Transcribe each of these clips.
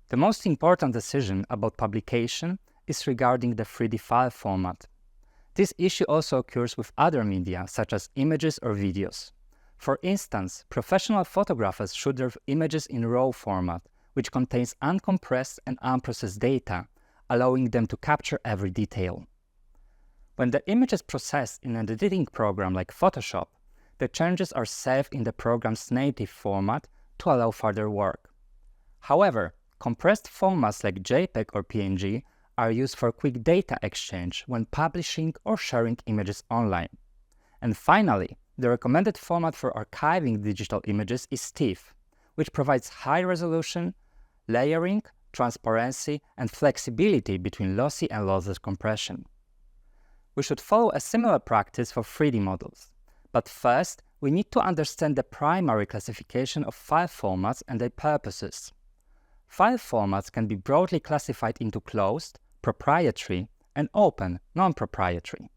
The most important decision about publication is regarding the 3D file format. This issue also occurs with other media, such as images or videos. For instance, professional photographers shoot their images in RAW format, which contains uncompressed and unprocessed data, allowing them to capture every detail. When the image is processed in an editing program like Photoshop, the changes are saved in the program's native format to allow further work. However, compressed formats like JPEG or PNG are used for quick data exchange when publishing or sharing images online. And finally, the recommended format for archiving digital images is TIFF, which provides high resolution, layering, transparency, and flexibility between lossy and lossless compression. We should follow a similar practice for 3D models. But first, we need to understand the primary classification of file formats and their purposes. File formats can be broadly classified into closed, proprietary, and open, non-proprietary.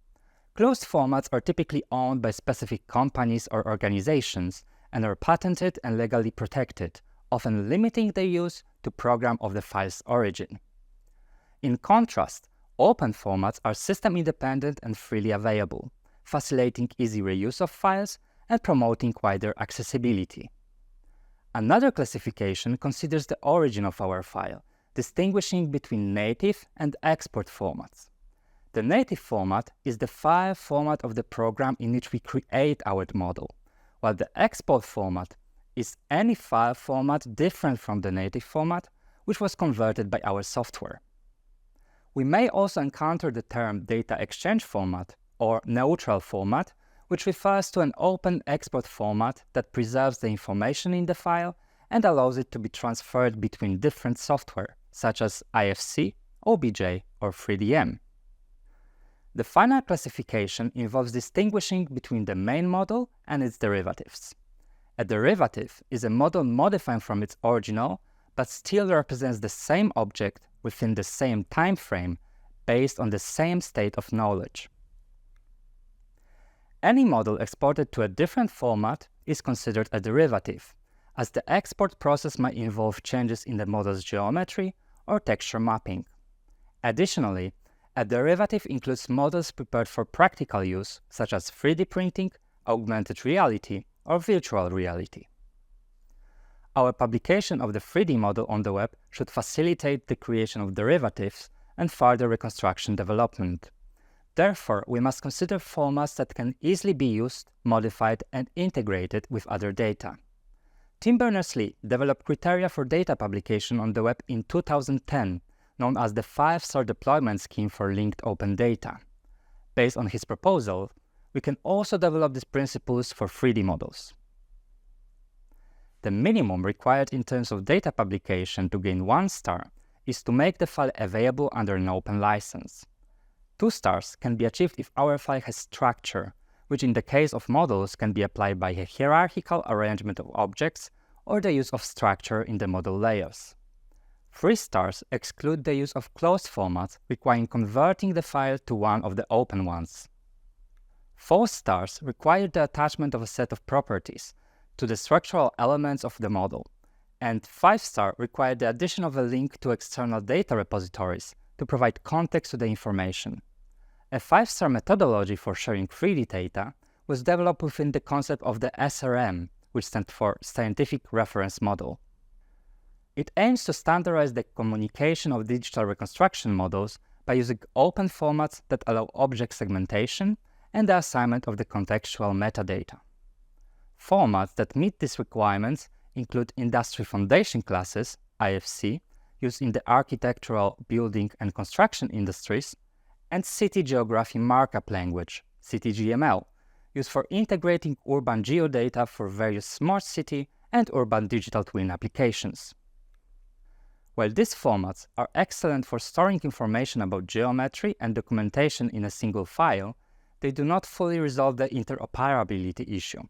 Closed formats are typically owned by specific companies or organizations and are patented and legally protected, often limiting their use to program of the file's origin. In contrast, open formats are system-independent and freely available, facilitating easy reuse of files and promoting wider accessibility. Another classification considers the origin of our file, distinguishing between native and export formats. The native format is the file format of the program in which we create our model, while the export format is any file format different from the native format, which was converted by our software. We may also encounter the term data exchange format or neutral format, which refers to an open export format that preserves the information in the file and allows it to be transferred between different software, such as IFC, OBJ, or 3DM. The final classification involves distinguishing between the main model and its derivatives. A derivative is a model modified from its original, but still represents the same object within the same time frame based on the same state of knowledge. Any model exported to a different format is considered a derivative, as the export process might involve changes in the model's geometry or texture mapping. Additionally, a derivative includes models prepared for practical use, such as 3D printing, augmented reality, or virtual reality. Our publication of the 3D model on the web should facilitate the creation of derivatives and further reconstruction development. Therefore, we must consider formats that can easily be used, modified, and integrated with other data. Tim Berners-Lee developed criteria for data publication on the web in 2010, known as the 5-star deployment scheme for linked open data. Based on his proposal, we can also develop these principles for 3D models. The minimum required in terms of data publication to gain 1 star is to make the file available under an open license. 2 stars can be achieved if our file has structure, which in the case of models can be applied by a hierarchical arrangement of objects or the use of structure in the model layers. 3 stars exclude the use of closed formats, requiring converting the file to one of the open ones. 4 stars require the attachment of a set of properties to the structural elements of the model, and 5-star require the addition of a link to external data repositories to provide context to the information. A 5-star methodology for sharing 3D data was developed within the concept of the SRM, which stands for Scientific Reference Model. It aims to standardize the communication of digital reconstruction models by using open formats that allow object segmentation and the assignment of the contextual metadata. Formats that meet these requirements include Industry Foundation Classes, IFC, used in the architectural, building, and construction industries, and City Geography Markup Language, CityGML, used for integrating urban geodata for various smart city and urban digital twin applications. While these formats are excellent for storing information about geometry and documentation in a single file, they do not fully resolve the interoperability issue.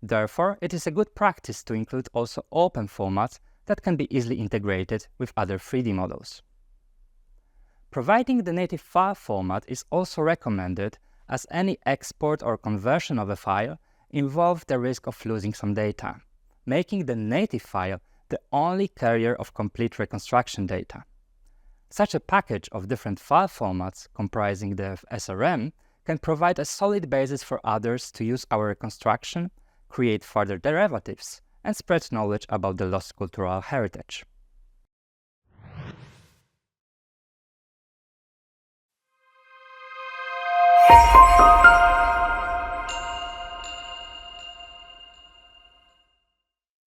Therefore, it is a good practice to include also open formats that can be easily integrated with other 3D models. Providing the native file format is also recommended, as any export or conversion of a file involves the risk of losing some data, making the native file the only carrier of complete reconstruction data. Such a package of different file formats comprising the SRM can provide a solid basis for others to use our reconstruction, create further derivatives, and spread knowledge about the lost cultural heritage.